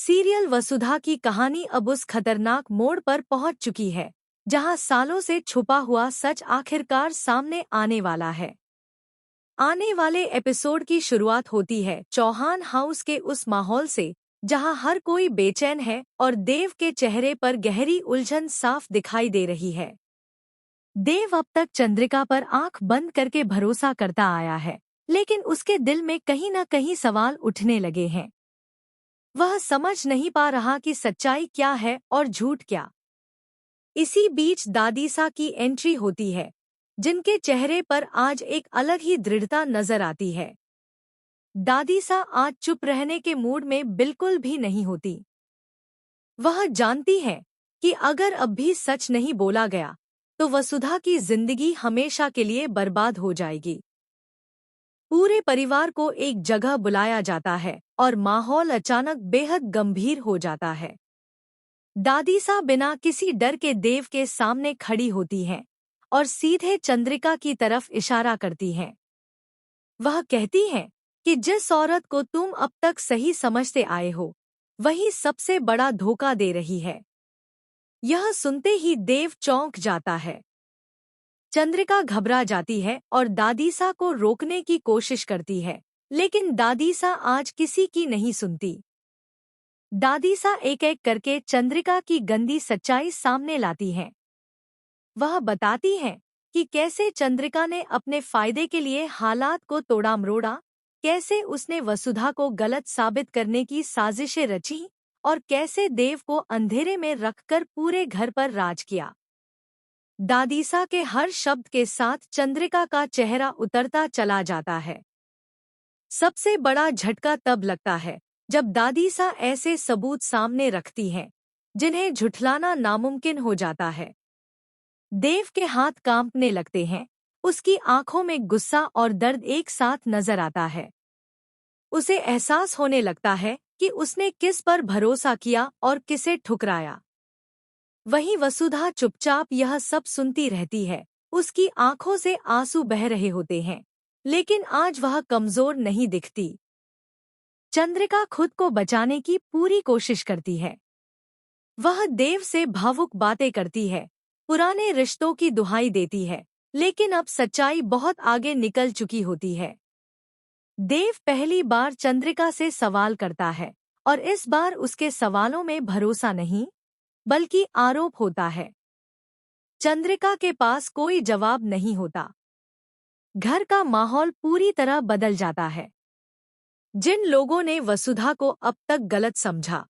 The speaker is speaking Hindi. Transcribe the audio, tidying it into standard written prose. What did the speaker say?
सीरियल वसुधा की कहानी अब उस खतरनाक मोड़ पर पहुंच चुकी है जहां सालों से छुपा हुआ सच आखिरकार सामने आने वाला है। आने वाले एपिसोड की शुरुआत होती है चौहान हाउस के उस माहौल से जहां हर कोई बेचैन है और देव के चेहरे पर गहरी उलझन साफ दिखाई दे रही है। देव अब तक चंद्रिका पर आंख बंद करके भरोसा करता आया है, लेकिन उसके दिल में कहीं न कहीं सवाल उठने लगे हैं। वह समझ नहीं पा रहा कि सच्चाई क्या है और झूठ क्या। इसी बीच दादीसा की एंट्री होती है, जिनके चेहरे पर आज एक अलग ही दृढ़ता नजर आती है। दादीसा आज चुप रहने के मूड में बिल्कुल भी नहीं होती। वह जानती है कि अगर अब भी सच नहीं बोला गया तो वसुधा की जिंदगी हमेशा के लिए बर्बाद हो जाएगी। पूरे परिवार को एक जगह बुलाया जाता है और माहौल अचानक बेहद गंभीर हो जाता है। दादीसा बिना किसी डर के देव के सामने खड़ी होती हैं और सीधे चंद्रिका की तरफ इशारा करती हैं। वह कहती हैं कि जिस औरत को तुम अब तक सही समझते आए हो, वही सबसे बड़ा धोखा दे रही है। यह सुनते ही देव चौंक जाता है। चंद्रिका घबरा जाती है और दादीसा को रोकने की कोशिश करती है, लेकिन दादीसा आज किसी की नहीं सुनती। दादीसा एक एक करके चंद्रिका की गंदी सच्चाई सामने लाती हैं। वह बताती हैं कि कैसे चंद्रिका ने अपने फायदे के लिए हालात को तोड़ा मरोड़ा, कैसे उसने वसुधा को गलत साबित करने की साजिशें रची और कैसे देव को अंधेरे में रखकर पूरे घर पर राज किया। दादीसा के हर शब्द के साथ चंद्रिका का चेहरा उतरता चला जाता है। सबसे बड़ा झटका तब लगता है जब दादीसा ऐसे सबूत सामने रखती हैं जिन्हें झुठलाना नामुमकिन हो जाता है। देव के हाथ कांपने लगते हैं, उसकी आंखों में गुस्सा और दर्द एक साथ नजर आता है। उसे एहसास होने लगता है कि उसने किस पर भरोसा किया और किसे ठुकराया। वहीं वसुधा चुपचाप यह सब सुनती रहती है। उसकी आंखों से आंसू बह रहे होते हैं, लेकिन आज वह कमजोर नहीं दिखती। चंद्रिका खुद को बचाने की पूरी कोशिश करती है। वह देव से भावुक बातें करती है, पुराने रिश्तों की दुहाई देती है, लेकिन अब सच्चाई बहुत आगे निकल चुकी होती है। देव पहली बार चंद्रिका से सवाल करता है और इस बार उसके सवालों में भरोसा नहीं बल्कि आरोप होता है। चंद्रिका के पास कोई जवाब नहीं होता। घर का माहौल पूरी तरह बदल जाता है। जिन लोगों ने वसुधा को अब तक गलत समझा,